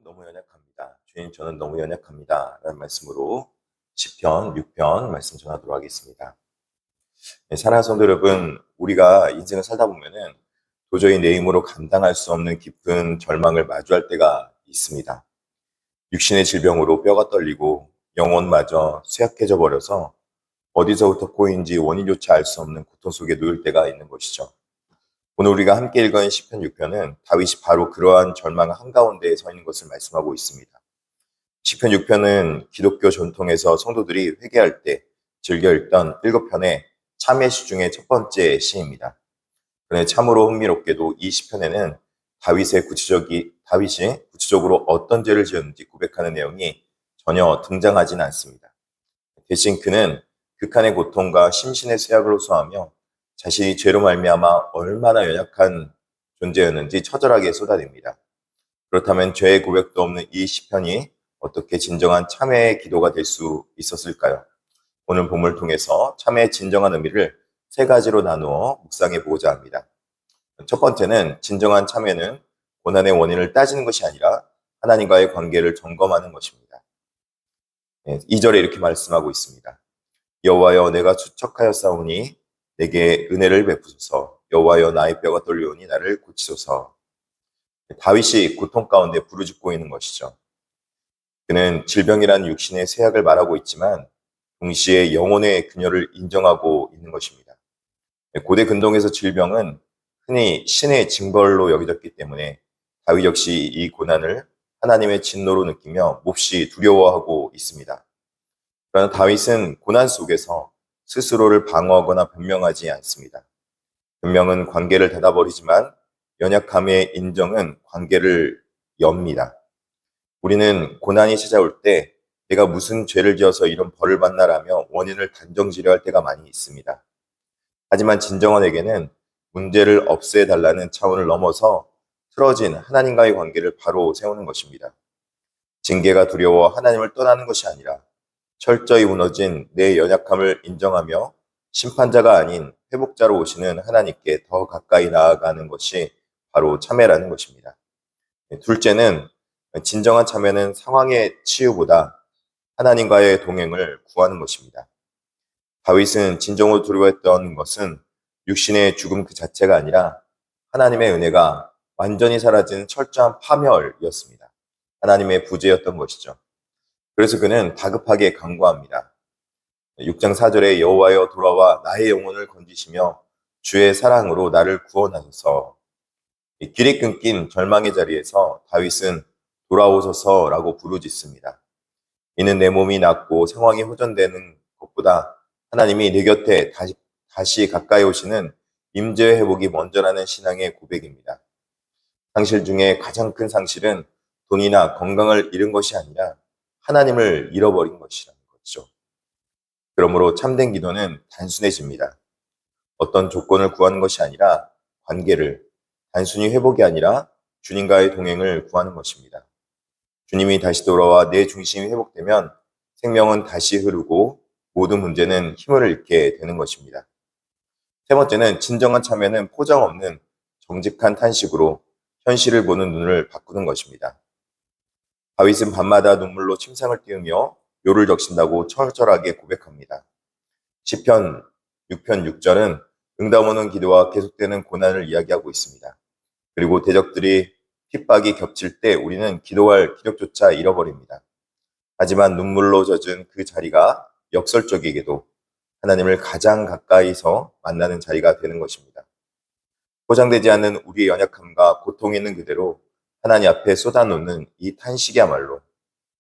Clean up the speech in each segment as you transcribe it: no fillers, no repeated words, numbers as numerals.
너무 연약합니다. 주님, 저는 너무 연약합니다. 라는 말씀으로 시편 6편 말씀 전하도록 하겠습니다. 네, 사랑하는 성도 여러분, 우리가 인생을 살다 보면은 도저히 내 힘으로 감당할 수 없는 깊은 절망을 마주할 때가 있습니다. 육신의 질병으로 뼈가 떨리고 영혼마저 쇠약해져 버려서 어디서부터 꼬인지 원인조차 알 수 없는 고통 속에 놓일 때가 있는 것이죠. 오늘 우리가 함께 읽은 시편 6편은 다윗이 바로 그러한 절망 한가운데에 서 있는 것을 말씀하고 있습니다. 시편 6편은 기독교 전통에서 성도들이 회개할 때 즐겨 읽던 7편의 참회 시 중에 첫 번째 시입니다. 그런데 참으로 흥미롭게도 이 시편에는 다윗이 구체적으로 어떤 죄를 지었는지 고백하는 내용이 전혀 등장하지는 않습니다. 대신 그는 극한의 고통과 심신의 쇠약을 호소하며 자신이 죄로 말미암아 얼마나 연약한 존재였는지 처절하게 쏟아냅니다. 그렇다면 죄의 고백도 없는 이 시편이 어떻게 진정한 참회의 기도가 될 수 있었을까요? 오늘 본문을 통해서 참회의 진정한 의미를 세 가지로 나누어 묵상해 보고자 합니다. 첫 번째는 진정한 참회는 고난의 원인을 따지는 것이 아니라 하나님과의 관계를 점검하는 것입니다. 2절에 이렇게 말씀하고 있습니다. 여호와여, 내가 추척하여 싸우니 내게 은혜를 베푸소서. 여호와여, 나의 뼈가 떨려오니 나를 고치소서. 다윗이 고통 가운데 부르짖고 있는 것이죠. 그는 질병이라는 육신의 쇠약을 말하고 있지만 동시에 영혼의 균열을 인정하고 있는 것입니다. 고대 근동에서 질병은 흔히 신의 징벌로 여겨졌기 때문에 다윗 역시 이 고난을 하나님의 진노로 느끼며 몹시 두려워하고 있습니다. 그러나 다윗은 고난 속에서 스스로를 방어하거나 변명하지 않습니다. 변명은 관계를 닫아버리지만 연약함의 인정은 관계를 엽니다. 우리는 고난이 찾아올 때 내가 무슨 죄를 지어서 이런 벌을 받나라며 원인을 단정지려 할 때가 많이 있습니다. 하지만 진정한 회개는 문제를 없애달라는 차원을 넘어서 틀어진 하나님과의 관계를 바로 세우는 것입니다. 징계가 두려워 하나님을 떠나는 것이 아니라 철저히 무너진 내 연약함을 인정하며 심판자가 아닌 회복자로 오시는 하나님께 더 가까이 나아가는 것이 바로 참회라는 것입니다. 둘째는 진정한 참회는 상황의 치유보다 하나님과의 동행을 구하는 것입니다. 다윗은 진정으로 두려워했던 것은 육신의 죽음 그 자체가 아니라 하나님의 은혜가 완전히 사라진 철저한 파멸이었습니다. 하나님의 부재였던 것이죠. 그래서 그는 다급하게 간구합니다. 6장 4절에 여호와여, 돌아와 나의 영혼을 건지시며 주의 사랑으로 나를 구원하소서. 길이 끊긴 절망의 자리에서 다윗은 돌아오소서라고 부르짖습니다. 이는 내 몸이 낫고 상황이 호전되는 것보다 하나님이 내 곁에 다시 가까이 오시는 임재의 회복이 먼저라는 신앙의 고백입니다. 상실 중에 가장 큰 상실은 돈이나 건강을 잃은 것이 아니라 하나님을 잃어버린 것이라는 거죠. 그러므로 참된 기도는 단순해집니다. 어떤 조건을 구하는 것이 아니라 관계를, 단순히 회복이 아니라 주님과의 동행을 구하는 것입니다. 주님이 다시 돌아와 내 중심이 회복되면 생명은 다시 흐르고 모든 문제는 힘을 잃게 되는 것입니다. 세 번째는 진정한 참회는 포장 없는 정직한 탄식으로 현실을 보는 눈을 바꾸는 것입니다. 다윗은 밤마다 눈물로 침상을 띄우며 묘를 적신다고 철저하게 고백합니다. 시편 6편 6절은 응답 오는 기도와 계속되는 고난을 이야기하고 있습니다. 그리고 대적들이 핍박이 겹칠 때 우리는 기도할 기력조차 잃어버립니다. 하지만 눈물로 젖은 그 자리가 역설적이게도 하나님을 가장 가까이서 만나는 자리가 되는 것입니다. 포장되지 않는 우리의 연약함과 고통이 있는 그대로 하나님 앞에 쏟아놓는 이 탄식이야말로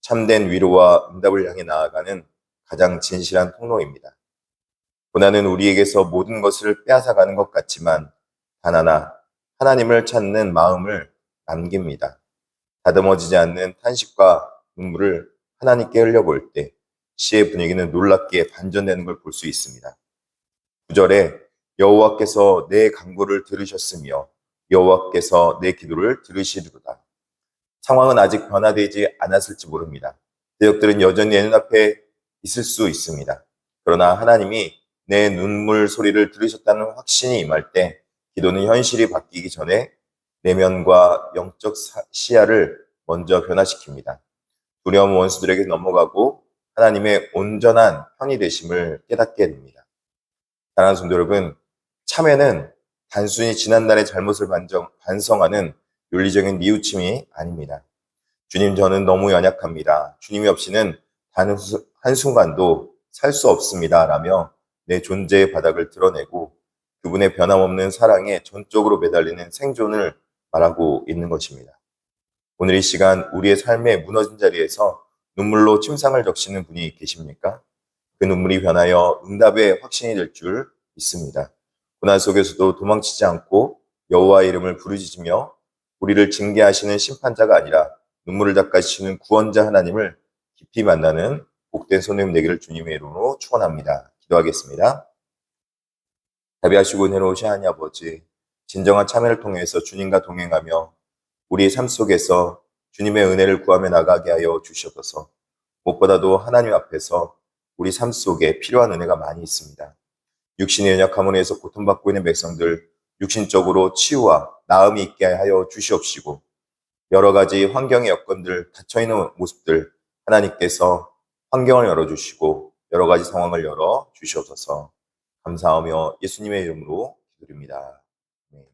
참된 위로와 응답을 향해 나아가는 가장 진실한 통로입니다. 고난은 우리에게서 모든 것을 빼앗아가는 것 같지만 단 하나, 하나님을 찾는 마음을 남깁니다. 다듬어지지 않는 탄식과 눈물을 하나님께 흘려볼 때 시의 분위기는 놀랍게 반전되는 걸 볼 수 있습니다. 9절에 여호와께서 내 간구를 들으셨으며 여호와께서 내 기도를 들으시리로다. 상황은 아직 변화되지 않았을지 모릅니다. 대적들은 여전히 내 눈앞에 있을 수 있습니다. 그러나 하나님이 내 눈물 소리를 들으셨다는 확신이 임할 때 기도는 현실이 바뀌기 전에 내면과 영적 시야를 먼저 변화시킵니다. 두려움 원수들에게 넘어가고 하나님의 온전한 편이 되심을 깨닫게 됩니다. 사랑하는 성도 여러분, 참회는 단순히 지난날의 잘못을 반성하는 윤리적인 뉘우침이 아닙니다. 주님, 저는 너무 연약합니다. 주님이 없이는 단 한순간도 살 수 없습니다. 라며 내 존재의 바닥을 드러내고 그분의 변함없는 사랑에 전적으로 매달리는 생존을 말하고 있는 것입니다. 오늘 이 시간 우리의 삶에 무너진 자리에서 눈물로 침상을 적시는 분이 계십니까? 그 눈물이 변하여 응답의 확신이 될 줄 믿습니다. 고난 속에서도 도망치지 않고 여호와의 이름을 부르짖으며 우리를 징계하시는 심판자가 아니라 눈물을 닦아주시는 구원자 하나님을 깊이 만나는 복된 손님 되기를 주님의 이름으로 축원합니다. 기도하겠습니다. 자비하시고 은혜로우신 하나님 아버지, 진정한 참회를 통해서 주님과 동행하며 우리의 삶 속에서 주님의 은혜를 구하며 나가게 하여 주시옵소서. 무엇보다도 하나님 앞에서 우리 삶 속에 필요한 은혜가 많이 있습니다. 육신의 연약함으로 해서 고통받고 있는 백성들, 육신적으로 치유와 나음이 있게 하여 주시옵시고, 여러 가지 환경의 여건들, 닫혀있는 모습들, 하나님께서 환경을 열어주시고 여러 가지 상황을 열어 주시옵소서. 감사하며 예수님의 이름으로 기도드립니다. 네.